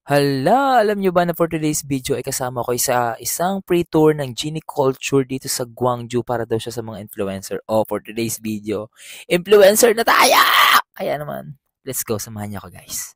Hala, alam nyo ba na for today's video ay kasama ko sa isang pre-tour ng Genie Culture dito sa Gwangju para daw siya sa mga influencer. Oh, for today's video, influencer na tayo! Kaya naman, let's go, samahan niyo ako guys.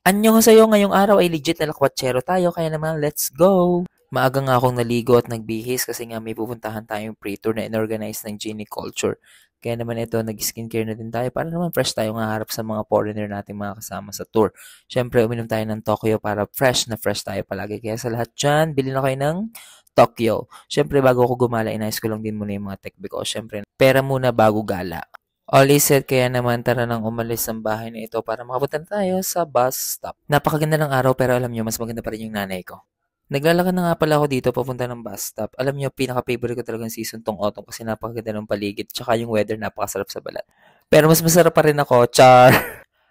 Annyeong sa'yo, ngayong araw ay legit na lakwatsero tayo, kaya naman let's go! Maaga nga akong naligo at nagbihis kasi nga may pupuntahan tayong pre-tour na inorganize ng Genie Culture. Kaya naman ito, nag-skincare na din tayo para naman fresh tayo nga harap sa mga foreigner natin mga kasama sa tour. Siyempre, uminom tayo ng Tokyo para fresh na fresh tayo palagi. Kaya sa lahat dyan, bilhin na kayo ng Tokyo. Siyempre, bago ako gumala, inayos ko lang din muna yung mga tech because siyempre, pera muna bago gala. All is set, kaya naman tara nang umalis ng bahay na ito para makapunta na tayo sa bus stop. Napakaganda ng araw pero alam nyo, mas maganda pa rin yung nanay ko. Naglalakad na nga pala ako dito papunta ng bus stop. Alam niyo, pinaka-favorite ko talagang season tong autumn kasi napakaganda ng paligid tsaka yung weather napakasarap sa balat. Pero mas masarap pa rin ako, char!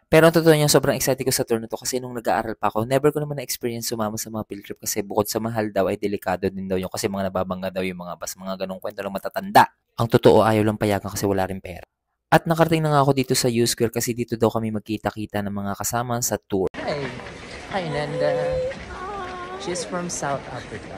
Pero ang totoo niya, sobrang excited ko sa tour na to kasi nung nag-aaral pa ako, never ko naman na-experience sumama sa mga field trip kasi bukod sa mahal daw ay delikado din daw yun kasi mga nababangga daw yung mga bus, mga ganong kwento ng matatanda. Ang totoo, ayaw lang payagan kasi wala rin pera. At nakarating na nga ako dito sa U Square kasi dito daw kami magkita-kita ng mga kasama sa tour. Hi Nanda! She's from South Africa.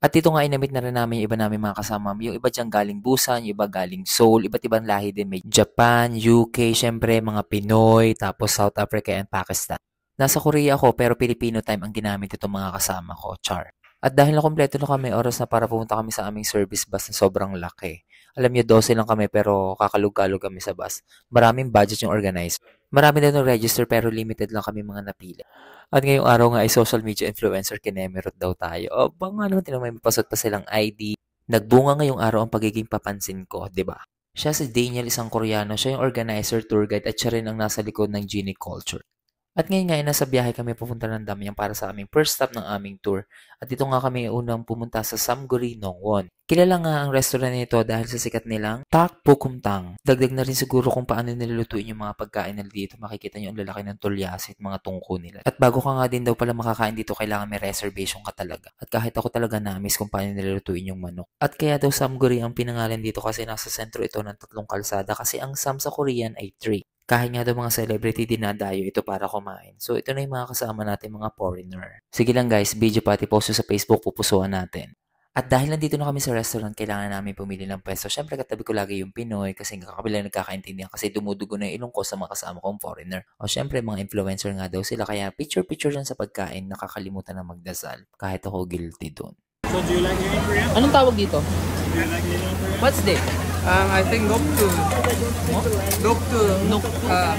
At dito nga inamit na rin namin yung iba namin mga kasama. Yung iba dyan galing Busan, yung iba galing Seoul, iba't ibang lahi din. May Japan, UK, syempre mga Pinoy, tapos South Africa and Pakistan. Nasa Korea ako pero Filipino time ang ginamit itong mga kasama ko, char. At dahil na kompleto na kami, oras na para pumunta kami sa aming service bus na sobrang laki. Alam niyo, 12 lang kami pero kakalog-kalog kami sa bus. Maraming budget yung organizer. Marami na nung register pero limited lang kami mga napili. At ngayong araw nga ay social media influencer kinemerot daw tayo. O ba nga naman tinamay mapasot pa silang ID. Nagbunga ngayong araw ang pagiging papansin ko, di ba? Siya si Daniel, isang Koreano. Siya yung organizer, tour guide at siya rin ang nasa likod ng Genie Culture. At ngayon nga ay nasa biyahe kami pupunta ng Damyang para sa aming first stop ng aming tour. At dito nga kami unang pumunta sa Samguri Nongwon. Kilala nga ang restaurant nito dahil sa sikat nilang Takbukumtang. Dagdag na rin siguro kung paano nilulutuin yung mga pagkain nila dito. Makikita nyo ang lalaki ng tulyasi at mga tungko nila. At bago ka nga din daw pala makakain dito, kailangan may reservation ka talaga. At kahit ako talaga na-miss kung paano nilulutuin yung manok. At kaya daw Samguri ang pinangalan dito kasi nasa sentro ito ng 3 kalsada kasi ang Sam sa Korean ay 3. Kahit nga daw mga celebrity dinadayo ito para kumain. So ito na yung mga kasama natin mga foreigner. Sige lang guys, video pati post sa Facebook, pupusuan natin. At dahil nandito na kami sa restaurant, kailangan namin pumili ng pwesto. Siyempre katabi ko lagi yung Pinoy kasi kakabila nagkakaintindihan kasi dumudugo na yung ilong ko sa mga kasama kong foreigner. O siyempre mga influencer nga daw sila kaya picture-picture dyan sa pagkain, nakakalimutan na magdasal. Kahit ako guilty dun. So do you like eating Korean? Anong tawag dito? Do you like eating Korean? What's this? I think Noktu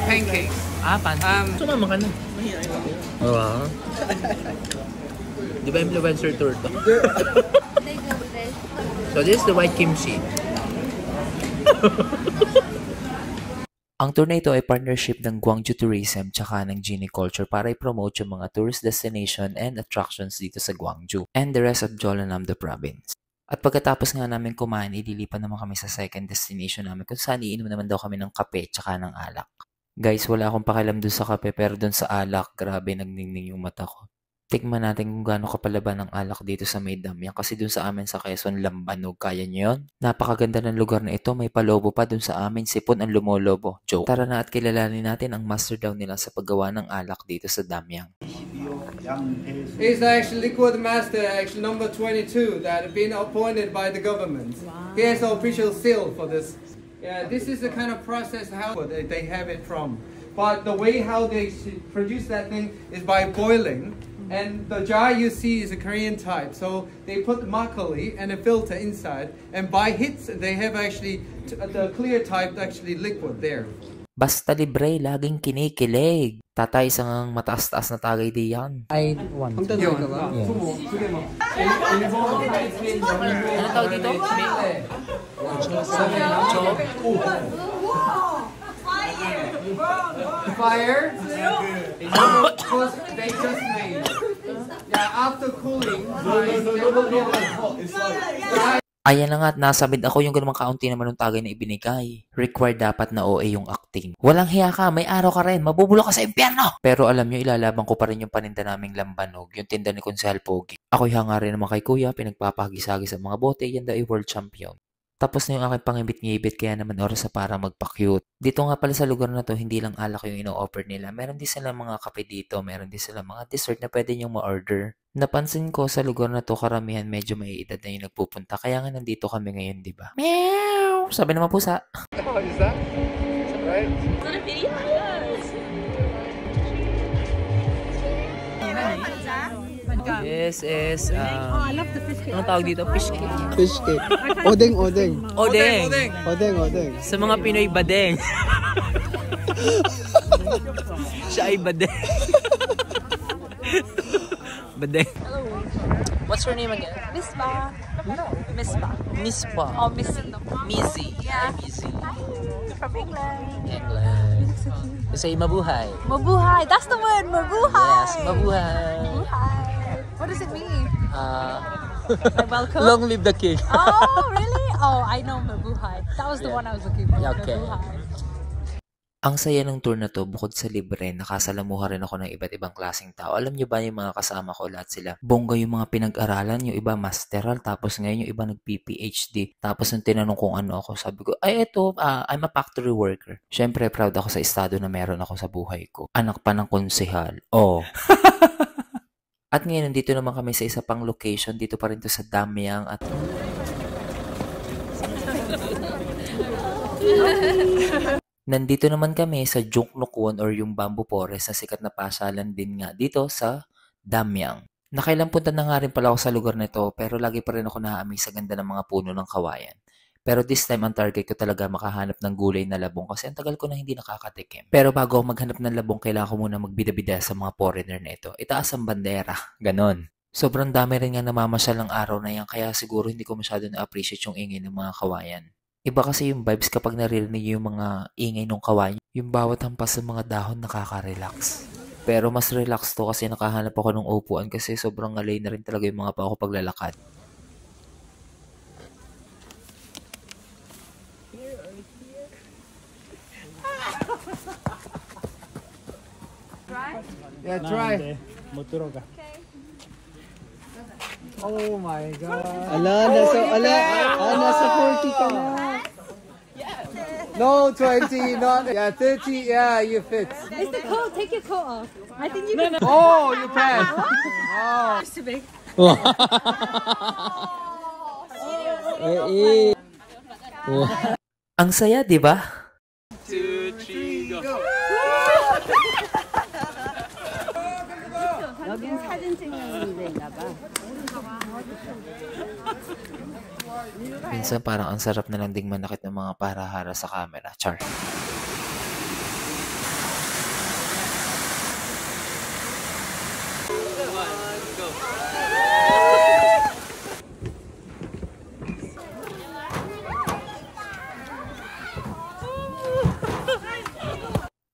pancakes. Pancake. Sumama ka na. Oo. Di ba influencer tour to? So this is the white kimchi. Ang tour na ito ay partnership ng Gwangju Tourism tsaka ng Genie Culture para i-promote yung mga tourist destination and attractions dito sa Gwangju and the rest of Jeollanam-do province. At pagkatapos nga namin kumain, ililipan naman kami sa second destination namin kung saan iinom naman daw kami ng kape tsaka ng alak. Guys, wala akong pakialam dun sa kape pero dun sa alak, grabe nagningning yung mata ko. Tikman natin kung gaano kapalaban ng alak dito sa may Damyang kasi dun sa amin sa Quezon, Lambanog. Kaya nyo yun? Napakaganda ng lugar na ito. May palobo pa dun sa amin. Sipon ang lumolobo. Joke. Tara na at kilalanin natin ang master daw nila sa paggawa ng alak dito sa Damyang. He's actually liquid master, actually number 22 that have been appointed by the government. Wow. He has the official seal for this. Yeah, this is the kind of process how they have it from. But the way how they produce that thing is by boiling. And the jar you see is a Korean type. So they put the makgeolli and a filter inside. And by hits, they have actually the clear type actually liquid there. Basta libre, laging kinikilig. Tatay, isang mataas-taas na tagay di yan. I want to. Ano tawag dito? Fire. Because they just made. Yeah, after cooling. Ayan na nga at nasabid ako yung ganun kaunti naman ng tagay na ibinigay. Required dapat na OA yung acting. Walang hiya ka, may araw ka rin, mabubulo ka sa impyerno! Pero alam nyo, ilalaban ko pa rin yung paninda naming Lambanog, yung tinda ni Konsehal Pogi. Ako'y hanga rin naman kay Kuya, pinagpapahagis-hagis sa mga bote, yan daw ay world champion. Tapos na yung aking pangibit-ngibit kaya naman oras na para magpa-cute. Dito nga pala sa lugar na to, hindi lang alak yung ino-offer nila. Meron din sila mga kape dito, meron din sila mga dessert na pwede niyong ma-order. Napansin ko sa lugar na to, karamihan medyo may edad na yung nagpupunta. Kaya nga nandito kami ngayon, di ba? Meow! Sabi naman pusa. Oh, is that? Right? This is, anong tawag dito? Fish cake. Fish cake. Odeng, odeng. Odeng! Odeng, odeng. Sa mga Pinoy, badeng. Siya ay badeng. Badeng. What's your name again? Misbah. Misbah. Mispa. Oh, Missy. Missy. Yeah. Missy. From England. England. You say mabuhay. Mabuhay. That's the word. Mabuhay. Yes, mabuhay. Mabuhay. What does it mean? Like welcome? Long live the king. Oh, really? Oh, I know Mabuhay. That was the one I was looking for. Okay. Mabuhay. Ang saya ng tour na to, bukod sa libre, nakasalamuha rin ako ng iba't ibang klaseng tao. Alam nyo ba yung mga kasama ko, lahat sila? Bongga yung mga pinag-aralan, yung iba masteral, tapos ngayon yung iba nag-PhD. Tapos nung tinanong kung ano ako, sabi ko, ay eto, I'm a factory worker. Syempre, proud ako sa estado na meron ako sa buhay ko. Anak pa ng konsehal. Oh. At ngayon, nandito naman kami sa isa pang location. Dito pa rin to sa Damiang at... Nandito naman kami sa Juknokwon or yung Bamboo Forest na sikat na pasyalan din nga dito sa Damiang. Nakailang punta na nga rin pala ako sa lugar nito pero lagi pa rin ako na-amaze sa ganda ng mga puno ng kawayan. Pero this time ang target ko talaga makahanap ng gulay na labong kasi ang tagal ko na hindi nakakatikim. Pero bago ako maghanap ng labong, kailangan ko muna magbida-bida sa mga foreigner na ito. Itaas ang bandera. Ganon. Sobrang dami rin nga namamasyal ng araw na yan kaya siguro hindi ko masyado na-appreciate yung ingay ng mga kawayan. Iba kasi yung vibes kapag naririnig yung mga ingay ng kawayan. Yung bawat hampas ng mga dahon nakaka-relax. Pero mas relax to kasi nakahanap ako ng upuan kasi sobrang ngalay na rin talaga yung mga paa ko paglalakad. Yeah, try. Motoro ka. Oh my god. Nasa 40 ka na. No, 20, not. Yeah, 30. Yeah, you fit. Is the coat? Take your coat off. I think you can. Oh, you can. Oh. It's too big. Ang saya, di ba? 여긴 사진 찍는 데인가 봐. Minsan parang ang sarap na lang ding manakit ng mga parahara sa camera. Char.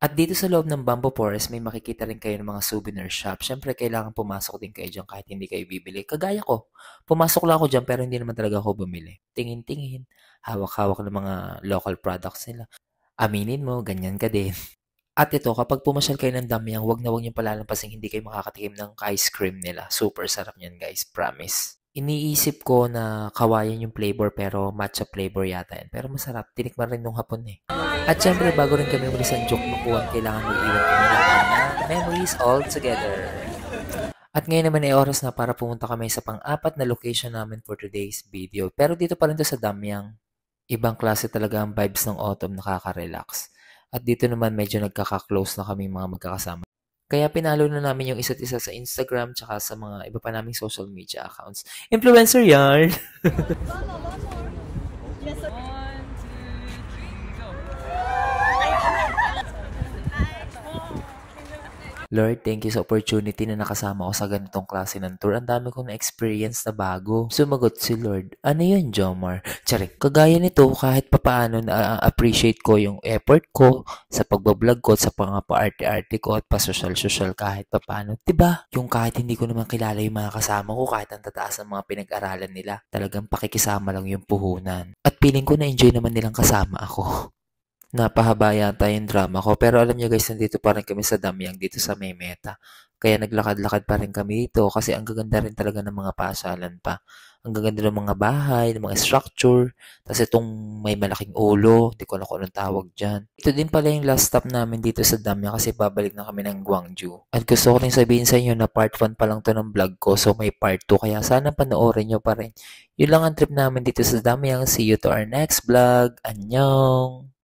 At dito sa loob ng Bamboo Forest, may makikita rin kayo ng mga souvenir shop. Siyempre, kailangan pumasok din kayo dyan kahit hindi kayo bibili. Kagaya ko, pumasok lang ako dyan pero hindi naman talaga ako bumili. Tingin-tingin, hawak-hawak ng mga local products nila. Aminin mo, ganyan ka din. At ito, kapag pumasyal kayo ng Damiang, wag na wag niyong palalampasing hindi kayo makakatikim ng ice cream nila. Super sarap niyan guys, promise. Iniisip ko na kawayan yung flavor pero matcha flavor yata yan. Pero masarap, tinikman rin nung hapon eh. At syempre, bago rin kami umalis ang Juknokwon, kailangan mag-iwan kami ng mga memories all together. At ngayon naman ay oras na para pumunta kami sa pang-apat na location namin for today's video. Pero dito pa rin to sa Damiang. Ibang klase talaga ang vibes ng autumn, nakaka-relax. At dito naman medyo nagkaka-close na kami mga magkakasama. Kaya pinalo na namin yung isa't isa sa Instagram tsaka sa mga iba pa naming social media accounts. Influencer yarn! Lord, thank you sa opportunity na nakasama ko sa ganitong klase ng tour. Ang dami kong na-experience na bago. Sumagot si Lord, ano yun, Jomar? Charik, kagaya nito, kahit papaano na-appreciate ko yung effort ko sa pagbablog ko, sa pang-pa-arte-arte ko at pa-social-social kahit papaano. Diba? Yung kahit hindi ko naman kilala yung mga kasama ko, kahit ang tataas ng mga pinag-aralan nila, talagang pakikisama lang yung puhunan. At feeling ko na-enjoy naman nilang kasama ako. Napahaba yata yung drama ko. Pero alam nyo guys, nandito pa rin kami sa Damyang dito sa May Meta. Kaya naglakad-lakad pa rin kami dito kasi ang gaganda rin talaga ng mga pasyalan pa. Ang gaganda ng mga bahay, ng mga structure. Tapos itong may malaking ulo. Hindi ko alam kung anong tawag dyan. Ito din pala yung last stop namin dito sa Damyang kasi babalik na kami ng Gwangju. At gusto ko rin sabihin sa inyo na part 1 pa lang to ng vlog ko. So may part 2. Kaya sana panoorin nyo pa rin. Yun lang ang trip namin dito sa Damyang. See you to our next vlog. Annyeong!